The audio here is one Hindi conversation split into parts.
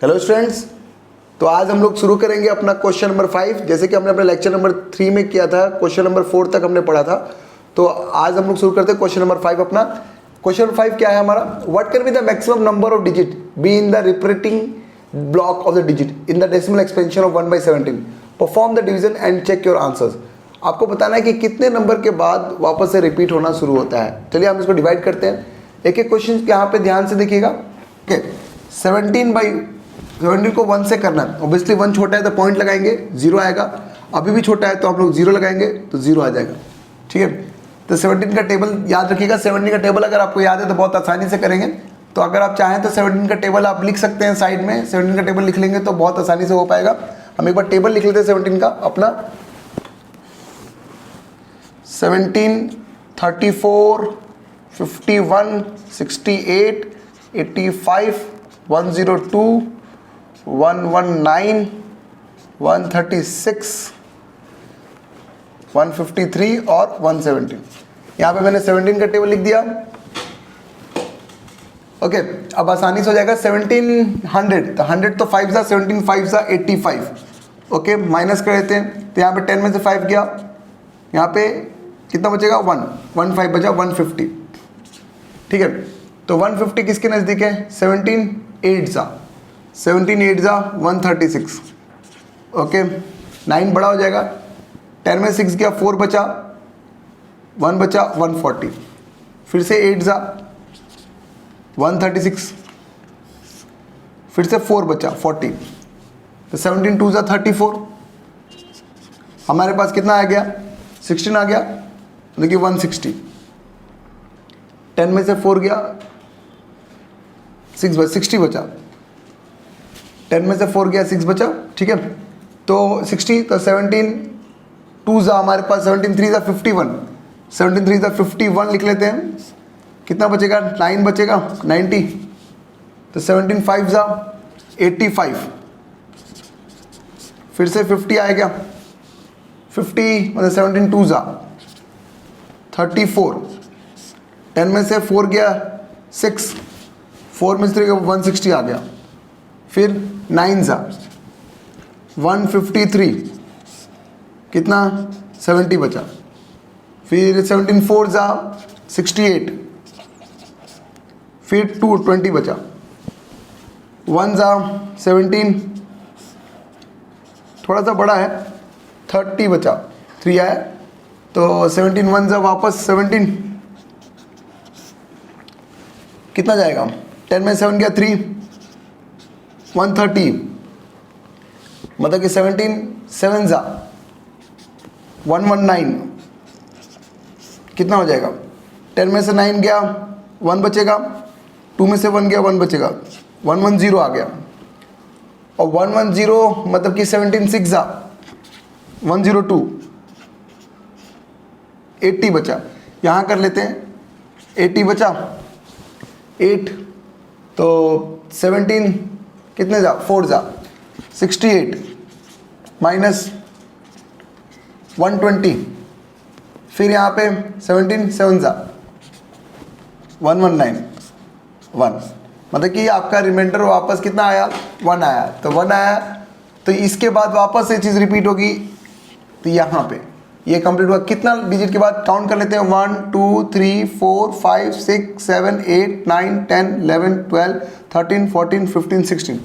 हेलो स्टूडेंट्स, तो आज हम लोग शुरू करेंगे अपना क्वेश्चन नंबर 5। जैसे कि हमने अपने लेक्चर नंबर 3 में किया था, क्वेश्चन नंबर 4 तक हमने पढ़ा था। तो आज हम लोग शुरू करते हैं क्वेश्चन नंबर 5 अपना। क्वेश्चन नंबर 5 क्या है हमारा? What can be the maximum number of digit be in the repeating block of the digit in the decimal expansion of 1/17? Perform the division and check your answers. आपको बताना है कि कितने नंबर के बाद वापस से रिपीट होना शुरू होता है। चलिए हम इसको डिवाइड करते हैं। एक एक क्वेश्चन यहाँ पे ध्यान से देखिएगा। ओके, 17 को 1 से करना है। ऑब्वियसली 1 छोटा है तो पॉइंट लगाएंगे, 0 आएगा। अभी भी छोटा है तो आप लोग 0 लगाएंगे तो 0 आ जाएगा। ठीक है, तो 17 का टेबल याद रखिएगा। 17 का टेबल अगर आपको याद है तो बहुत आसानी से करेंगे। तो अगर आप चाहें तो 17 का टेबल आप लिख सकते हैं साइड में। 17 का टेबल लिख लेंगे तो बहुत आसानी से हो पाएगा। हम एक बार टेबल लिख लेते हैं 17 का अपना। 17, 34, 51, 68, 85, 102, 119, 136, 153 और 117। यहाँ पे मैंने 17 का टेबल लिख दिया। ओके, अब आसानी से हो जाएगा। 1700 तो 100 तो 5 सा, 17 5 सा 85। ओके, माइनस कर देते हैं तो यहाँ पे 10 में से 5 गया, यहाँ पे कितना बचेगा? 1 5 बचा 150। ठीक है, तो 150 किसके नज़दीक है? 17 8 सा, 17 8 सा 136। ओके, 9 बड़ा हो जाएगा। 10 में 6 गया, 4 बचा, 1 बचा 140। फिर से 8 सा 136, फिर से 4 बचा 40। तो 17 2 सा 34। हमारे पास कितना आ गया? 16 आ गया। देखिए 160। 10 में से 4 गया, 6 बचा, 60 बचा। 10 में से 4 गया, 6 बचा। ठीक है, तो 60 तो 17 2 ज़ा हमारे पास 17 3 ज़ा 51, 17 3 ज़ा 51 लिख लेते हैं। कितना बचेगा? 9 बचेगा 90। तो 17 5 ज़ा 85। फिर से 50 आएगा। 50 मतलब 17 2 ज़ा 34। 10 में से 4 गया 6, 4 में से 3 160 आ गया। फिर 9 ज़ा 153, कितना? 70 बचा। फिर 17 4 ज़ा 68, फिर 20 बचा। 1 ज़ा 17, थोड़ा सा बड़ा है, 30 बचा, 3 आया। तो 17 1 ज़ा वापस 17, कितना जाएगा? 10 में 7 गया 3, 130। मतलब कि 17 7 ज़ा 119, कितना हो जाएगा? 10 में से 9 गया, 1 बचेगा। 2 में से 1 गया, 1 बचेगा, 110 आ गया। और 110 मतलब कि 17 6 ज़ा 102, 80 बचा। यहाँ कर लेते हैं, 80 बचा 8। तो 17 कितने ज़ा? 4 ज़ा 68 माइनस 120। फिर यहाँ पे 17 7 ज़ा 119 1। मतलब कि आपका रिमाइंडर वापस कितना आया? 1 आया। तो 1 आया तो इसके बाद वापस ये चीज़ रिपीट होगी। तो यहाँ पे ये कंप्लीट हुआ। कितना डिजिट के बाद? काउंट कर लेते हैं। 1 2 3 4 5 6 7 8 9 10 11 12 13 14 15 16।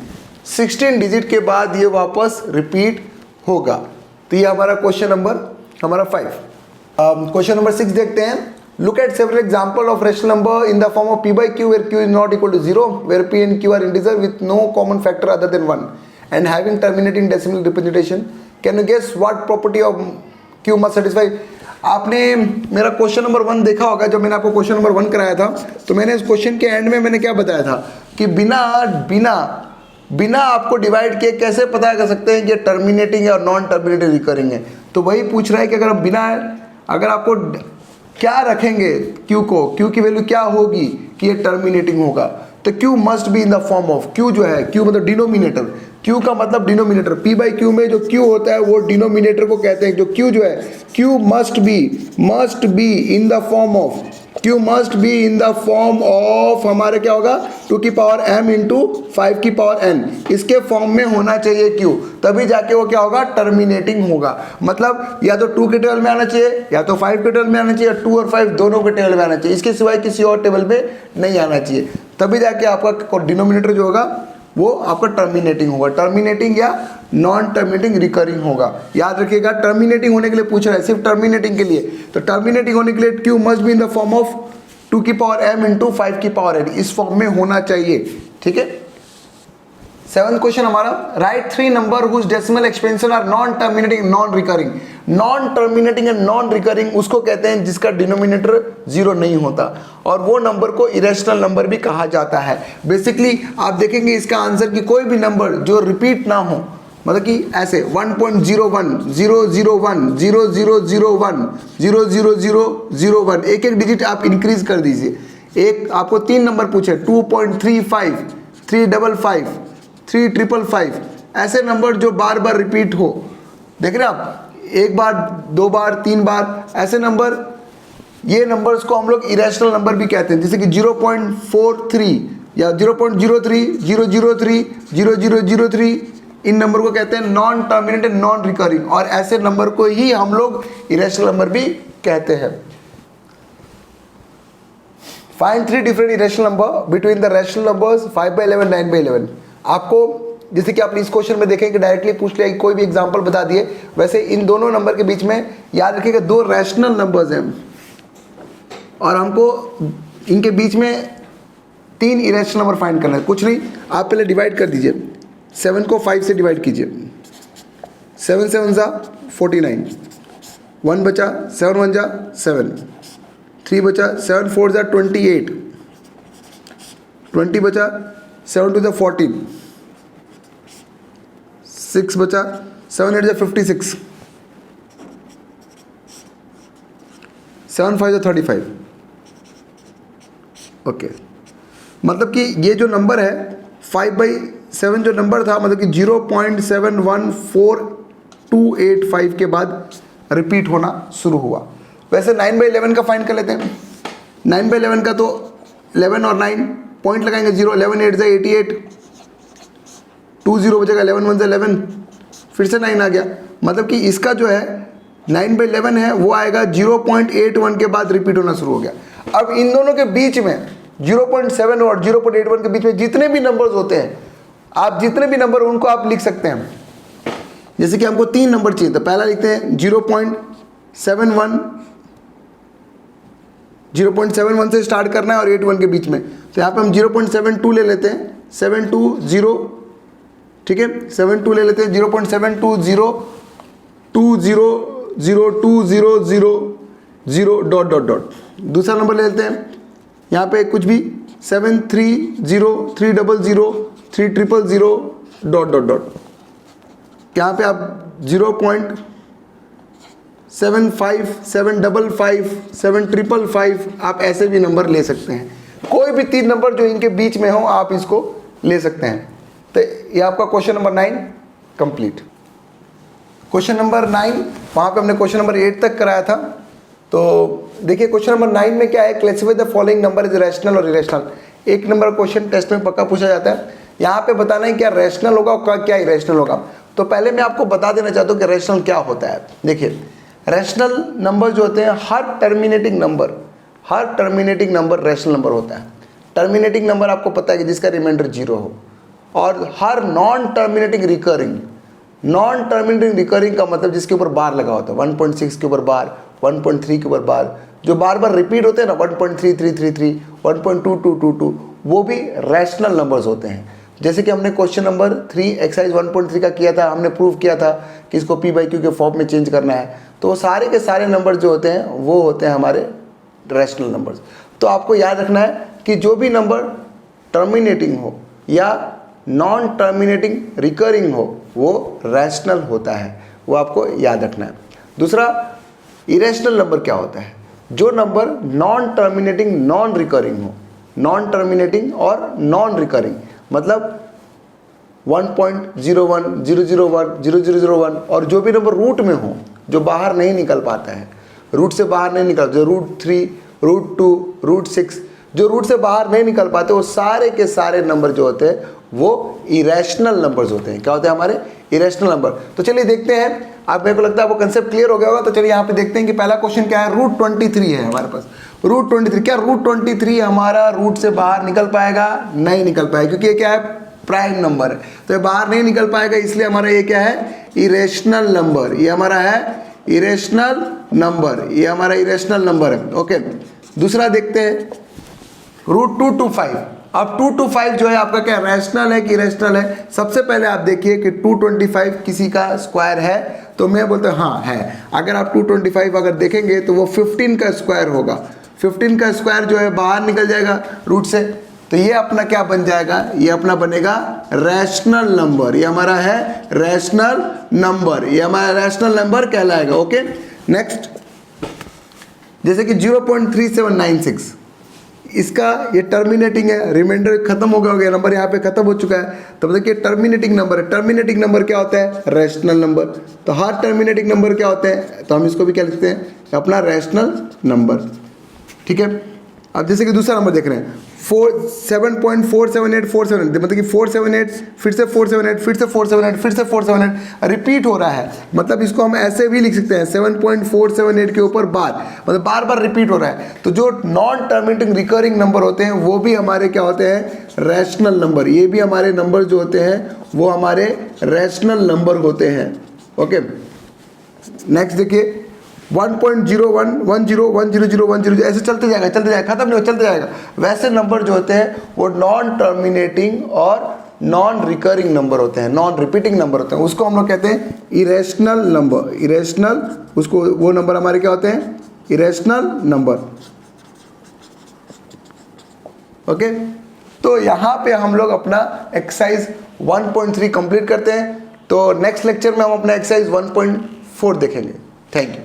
16 डिजिट के बाद ये वापस रिपीट होगा। तो ये हमारा क्वेश्चन नंबर 5। क्वेश्चन नंबर 6 देखते हैं। Look at several example of rational number in the form of p by q where q is not equal to 0, where p and q are integer with no common factor other than 1 and having terminating decimal representation. Can you guess what property of q must satisfy? आपने मेरा क्वेश्चन नंबर 1 देखा होगा। जब मैंने आपको क्वेश्चन नंबर 1 कराया था तो मैंने इस क्वेश्चन के एंड में मैंने क्या बताया था कि बिना आपको डिवाइड किए कैसे पता कर सकते हैं कि टर्मिनेटिंग है और नॉन टर्मिनेटिंग रिकरिंग है। तो वही पूछ रहा है कि अगर आपको क्या रखेंगे q को, q की वैल्यू क्या होगी कि ये टर्मिनेटिंग होगा। तो q must be in the form of, q जो है, q मतलब डिनोमिनेटर, q का मतलब डिनोमिनेटर। p बाई q में जो q होता है वो डिनोमिनेटर को कहते हैं। जो q जो है, q must be in the form of Q must be in the form of, हमारे क्या होगा 2 की पावर m इंटू 5 की पावर n, इसके फॉर्म में होना चाहिए Q, तभी जाके वो क्या होगा टर्मिनेटिंग होगा। मतलब या तो 2 के टेबल में आना चाहिए या तो 5 के टेबल में आना चाहिए, 2 और 5 दोनों के टेबल में आना चाहिए, इसके सिवाय किसी और टेबल में नहीं आना चाहिए, तभी जाके आपका डिनोमिनेटर जो होगा वो आपका टर्मिनेटिंग होगा। टर्मिनेटिंग या नॉन टर्मिनेटिंग रिकरिंग होगा, याद रखिएगा। टर्मिनेटिंग होने के लिए पूछ रहा है, सिर्फ टर्मिनेटिंग के लिए, तो टर्मिनेटिंग होने के लिए Q must be in the form of 2 की पावर m इंटू 5 की पावर n, इस फॉर्म में होना चाहिए, ठीक है। 7th क्वेश्चन हमारा, write 3 number whose decimal expansion are non terminating non recurring. Non terminating and non recurring उसको कहते हैं जिसका डिनोमिनेटर 0 नहीं होता, और वो नंबर को इरेशनल नंबर भी कहा जाता है। बेसिकली आप देखेंगे इसका आंसर कि कोई भी नंबर जो रिपीट ना हो, मतलब कि ऐसे 1.01 001 0001 00001, एक एक डिजिट आप इंक्रीज कर दीजिए। एक आपको 3 नंबर पूछे 2.35 355 3555, ऐसे नंबर जो बार बार रिपीट हो, देख रहे हैं आप, एक बार 2 बार 3 बार, ऐसे नंबर, ये नंबर्स को हम लोग इरेशनल नंबर भी कहते हैं। जैसे कि 0.43 या 0.03 003 0003, इन नंबर को कहते हैं नॉन टर्मिनेटेड नॉन रिकरिंग, और ऐसे नंबर को ही हम लोग इरेशनल नंबर भी कहते हैं। Find 3 different irrational number between the rational numbers 5/11 9/11। आपको जैसे कि आपने इस क्वेश्चन में देखें कि डायरेक्टली पूछ लिया कि कोई भी एग्जांपल बता दिए, वैसे इन दोनों नंबर के बीच में याद रखिएगा 2 रैशनल नंबर्स हैं, और हमको इनके बीच में 3 इरेशनल नंबर फाइंड करना है। कुछ नहीं, आप पहले डिवाइड कर दीजिए, 7 को 5 से डिवाइड कीजिए, 7 7 जा 49, 1 बचा, 7 1 जा 7, 3 बचा, 7 4 जा 28, 20 बचा, 7 2 जा 14, 6 बचा, 7 8 जा 56, 7 5 जा 35। ओके, मतलब कि ये जो नंबर है 5/7 जो नंबर था, मतलब कि 0.714285 के बाद रिपीट होना शुरू हुआ। वैसे 9/11 का फाइंड कर लेते हैं। 9/11 का तो 11 और 9 पॉइंट लगाएंगे, 0 11 8 88, 2 0 बचेगा, 11 1 11, फिर से 9 आ गया। मतलब कि इसका जो है 9/11 है वो आएगा 0.81 के बाद रिपीट होना शुरू हो गया। अब इन दोनों के बीच में 0.7 और 0.81 के बीच में जितने भी नंबर्स होते हैं, आप जितने भी नंबर उनको आप लिख सकते हैं। जैसे कि हमको 3 नंबर चाहिए, तो पहला लिखते हैं 0.71, 0.71 से स्टार्ट करना है और 81 के बीच में, तो यहाँ पे हम 0.72 ले लेते हैं, 720, ठीक है, 72 ले लेते हैं, 0.7202000200 डॉट डॉट डॉट। दूसरा नंबर ले लेते हैं, यहाँ पे कुछ भी 730 300 3000 डॉट डॉट डॉट, यहाँ पे आप 0.75 755 7555, आप ऐसे भी नंबर ले सकते हैं। कोई भी 3 नंबर जो इनके बीच में हो आप इसको ले सकते हैं। तो ये आपका question number 9 complete. Question number 9, वहाँ पे हमने क्वेश्चन नंबर 8 तक कराया था। तो देखिए क्वेश्चन नंबर 9 में क्या है, classify the following number is rational और इरेशनल। 1 नंबर क्वेश्चन टेस्ट में पक्का पूछा जाता है। यहाँ पे बताना है क्या रैशनल होगा और क्या इरेशनल होगा। तो पहले मैं आपको बता देना चाहता हूँ कि रैशनल क्या होता है। देखिए रैशनल नंबर जो होते हैं, हर टर्मिनेटिंग नंबर रैशनल नंबर होता है। टर्मिनेटिंग नंबर आपको पता है कि जिसका रिमाइंडर 0 हो, और हर नॉन टर्मिनेटिंग रिकरिंग का मतलब जिसके ऊपर बार लगा होता है, 1.6 के ऊपर बार, 1.3 के ऊपर बार, जो बार बार रिपीट होते हैं ना, 1.3333 1.2222, वो भी रैशनल नंबर्स होते हैं। जैसे कि हमने क्वेश्चन नंबर 3 एक्सरसाइज 1.3 का किया था, हमने प्रूव किया था कि इसको p/q के फॉर्म में चेंज करना है। तो वो सारे के सारे नंबर जो होते हैं वो होते हैं हमारे रैशनल नंबर्स। तो आपको याद रखना है कि जो भी नंबर टर्मिनेटिंग हो या नॉन टर्मिनेटिंग रिकरिंग हो वो रैशनल होता है, वो आपको याद रखना है। दूसरा, इरेशनल नंबर क्या होता है, जो number non terminating non recurring हो। नॉन टर्मिनेटिंग और नॉन रिकरिंग मतलब 1.01 001 0001, और जो भी नंबर रूट में हो, जो बाहर नहीं निकल पाता है, रूट से बाहर नहीं निकल, जो √3 √2, √6, जो रूट से बाहर नहीं निकल पाते वो सारे के सारे नंबर जो होते हैं वो इरेशनल नंबर्स होते हैं। क्या होते हैं हमारे? Irrational number. तो चलिए देखते हैं, आप मेरे को लगता है वो कंसेप्ट क्लियर हो गया होगा। तो चलिए यहाँ पे देखते हैं कि पहला क्वेश्चन क्या है। √23 है हमारे पास, √23। क्या √23 हमारा रूट से बाहर निकल पाएगा? नहीं निकल पाएगा, क्योंकि ये क्या है? प्राइम नंबर है, तो ये बाहर नहीं निकल पाएगा, इसलिए हमारा ये क्या है? Irrational number. ये हमारा है इरेशनल नंबर, ये हमारा इरेशनल नंबर है। ओके, दूसरा देखते हैं √225। अब 225 जो है आपका क्या रैशनल है कि इरेशनल है? सबसे पहले आप देखिए कि 225 किसी का स्क्वायर है, तो मैं बोलता हूँ हाँ है। अगर आप 225 अगर देखेंगे तो वो 15 का स्क्वायर होगा। 15 का स्क्वायर जो है बाहर निकल जाएगा रूट से, तो ये अपना क्या बन जाएगा? ये अपना बनेगा रैशनल नंबर। ये हमारा है रैशनल नंबर, ये हमारा रैशनल नंबर कहलाएगा। ओके, नेक्स्ट जैसे कि 0.3796, इसका ये टर्मिनेटिंग है, रिमाइंडर खत्म हो गया नंबर यहाँ पे खत्म हो चुका है, तो मतलब कि टर्मिनेटिंग नंबर है। टर्मिनेटिंग नंबर क्या होता है? Rational number. तो हर टर्मिनेटिंग नंबर क्या होते हैं? तो हम इसको भी क्या लिखते हैं? अपना रैशनल नंबर। ठीक है, अब जैसे कि दूसरा नंबर देख रहे हैं 7.47847, मतलब कि 478 फिर से 478 फिर से 478 फिर से 478 रिपीट हो रहा है। मतलब इसको हम ऐसे भी लिख सकते हैं 7.478 के ऊपर बार, मतलब बार बार रिपीट हो रहा है। तो जो नॉन टर्मिनेटिंग रिकरिंग नंबर होते हैं वो भी हमारे क्या होते हैं? Rational number. ये भी हमारे नंबर जो होते हैं वो हमारे रैशनल नंबर होते हैं। ओके, नेक्स्ट देखिए 1.01 10 100 100 ऐसे चलते जाएगा खत्म नहीं हो, चलते जाएगा। वैसे नंबर जो होते हैं वो नॉन टर्मिनेटिंग और नॉन रिकरिंग नंबर होते हैं, नॉन रिपीटिंग नंबर होते हैं, उसको हम लोग कहते हैं इरेशनल नंबर। इरेशनल, उसको वो नंबर हमारे क्या होते हैं? Irrational number. ओके, तो यहाँ पे हम लोग अपना एक्सरसाइज 1.3 कंप्लीट करते हैं। तो नेक्स्ट लेक्चर में हम अपना एक्सरसाइज 1.4 देखेंगे। Thank you.